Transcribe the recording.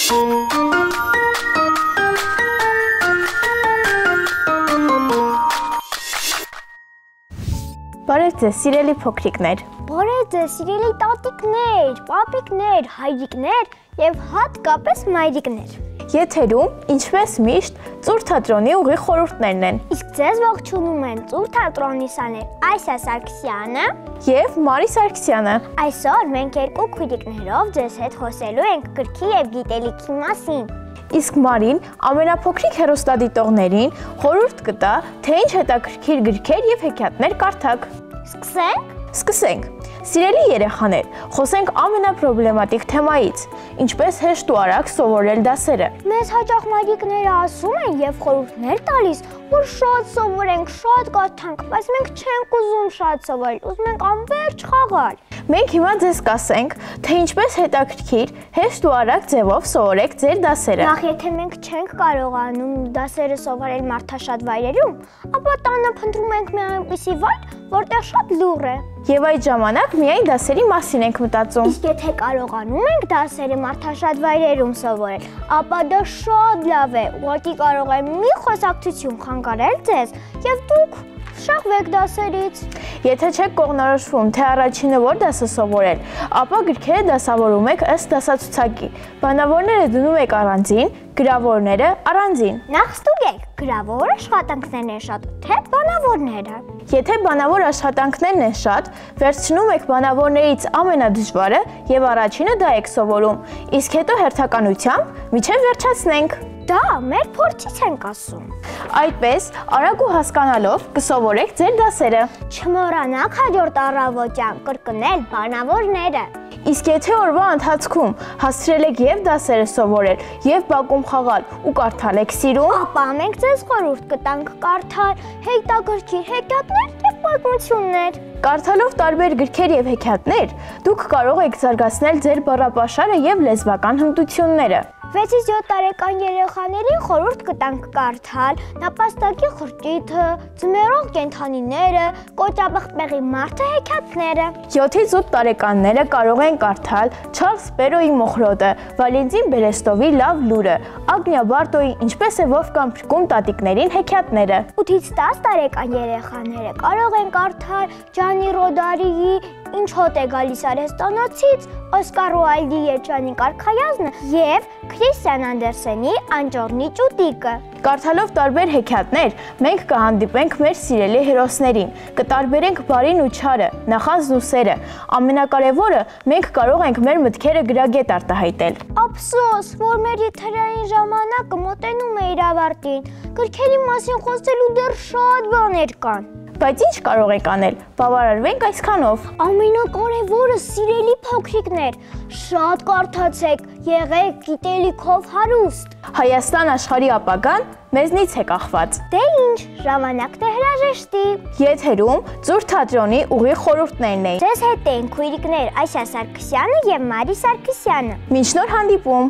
Բարև ձեզ, սիրելի փոքրիկներ։ Բարև ձեզ, սիրելի տատիկներ, պապիկներ, հայրիկներ եւ հատկապես մայրիկներ։ Եթերում, ինչպես միշտ, Ծուր թատրոնի ուղիղ խորհուրդներն են։ Իսկ ձեզ ողջունում են Ծուր թատրոնի սաներ Այսիա Սարգսյանը եւ Մարի Սարգսյանը։ Այսօր մենք երկու քույրիկներով ձեզ հետ խոսելու ենք գրքի եւ գիտելիքի մասին։ Իսկ Մարին ամենափոքրիկ հեռուստադիտողներին խորհուրդ կտա, թե ինչ հետաքրքիր գրքեր եւ հեքիաթներ կարդաք։ Սկսենք։ Սիրելի երեխաներ, խոսենք ամենապրոբլեմատիկ թեմայից՝ ինչպես հեշտ ու արագ սովորել դասերը։ Մեզ հաճախ մայրիկները ասում են եւ խորհուրդներ տալիս, որ շատ սովորենք, շատ կարդանք, բայց մենք չենք ուզում շատ սովորել, ուզում ենք անվերջ խաղալ։ Մենք հիմա ձեզ կասենք, թե ինչպես հետաքրքիր, հեշտ ու արագ ձևով սովորեք ձեր դասերը։ Նախ եթե մենք չենք կարողանում դասերը սովորել մարդաշատ վայրերում, ապա տանը փնտրում ենք մի այնպիսի վայր, որտեղ շատ լուռ է։ Եվ այդ ժամանակ միայն դասերի մասին ենք մտածում։ Իսկ եթե կարողանում ենք դասերը մարդաշատ վայրերում սովորել, ապա դա շատ լավ է, ուղղակի կարող է մի խոսակցություն խանգարել ձեզ եւ դուք շահվեք դասերից։ Եթե չեք կողմնորոշվում, թե առաջինը որ դասը սովորել, ապա գրքերը դասավորում եք ըստ դասացուցակի։ Բանավորները դնում եք առանձին, գրավորները առանձին։ Նախ ստուգեք, գրավոր աշխատանքներն են շատ, թե բանավորները։ Եթե բանավոր աշխատանքներն են շատ, վերցնում եք բանավորներից ամենադժվարը եւ առաջինը դա եք սովորում, իսկ հետո հերթականությամբ միջև վերջացնենք։ Դա մեր փորձից ենք ասում։ Այդպես, արագ ու հասկանալով կսովորեք ձեր դասերը։ Չմոռանաք հաջորդ առավոտյան կրկնել բանավորները։ Իսկ եթե օրվա ընթացքում հասցրել եք եւ դասերը սովորել, եւ բակում խաղալ ու կարդալ եք սիրում, ապա մենք ձեզ խորհուրդ կտանք կարդալ հետաքրքիր հեքիաթներ եւ պատմություններ։ Կարդալով տարբեր գրքեր եւ հեքիաթներ, դուք կարող եք զարգացնել ձեր բառապաշարը եւ լեզվական հմտությունները։ 6-ից 7 տարեկան երեխաներին խորհուրդ կտանք կարդալ Նապաստակի խրճիթը, Ձմեռող կենդանիները, Կոճաբղտբեղի մարդը հեքիաթները։ 7-ից 8 տարեկանները կարող են կարդալ Չարլզ Պերոյի Մոխրոտը, Վալենտին Բերեստովի Լավ լուրը, Ագնիա Բարտոյի Ինչպես է Վոլֆգանգ Փրկում տատիկներին հեքիաթները։ 8-ից 10 տարեկան երեխաները կարող են կարդալ Ջանի Ռոդարիի Ինչ հոտ է գալիս արհեստանոցից, Օսկար Ուայլդի Երջանիկ արքայազնը եւ Քրիստիան Անդերսենի Անճոռնի ճուտիկը։ Կարդալով տարբեր հեքիաթներ, մենք կհանդիպենք մեր սիրելի հերոսներին, կտարբերենք բարին ու չարը, նախանձն ու սերը։ Ամենակարևորը, մենք կարող ենք մեր մտքերը գրագետ արտահայտել։ Ափսոս, որ մեր եթերային ժամանակը մոտենում է իր ավարտին, գրքերի մասին խոսելու դեռ շատ բաներ կան։ Բայց ինչ կարող եք անել, բավարարվենք այսքանով։ Ամենակարևորը, սիրելի փոքրիկներ, շատ կարդացեք, եղեք գիտելիքով հարուստ։ Հայաստան աշխարհի ապագան մեզնից է կախված։ Դե ինչ, ժամանակն է հրաժեշտի։ Եթերում Ծուր թատրոնի ուղիղ խորհուրդներն էին։ Ձեզ հետ են քույրիկներ Այսիա Սարգսյանը եւ Մարի Սարգսյանը։ Մինչ նոր հանդիպում։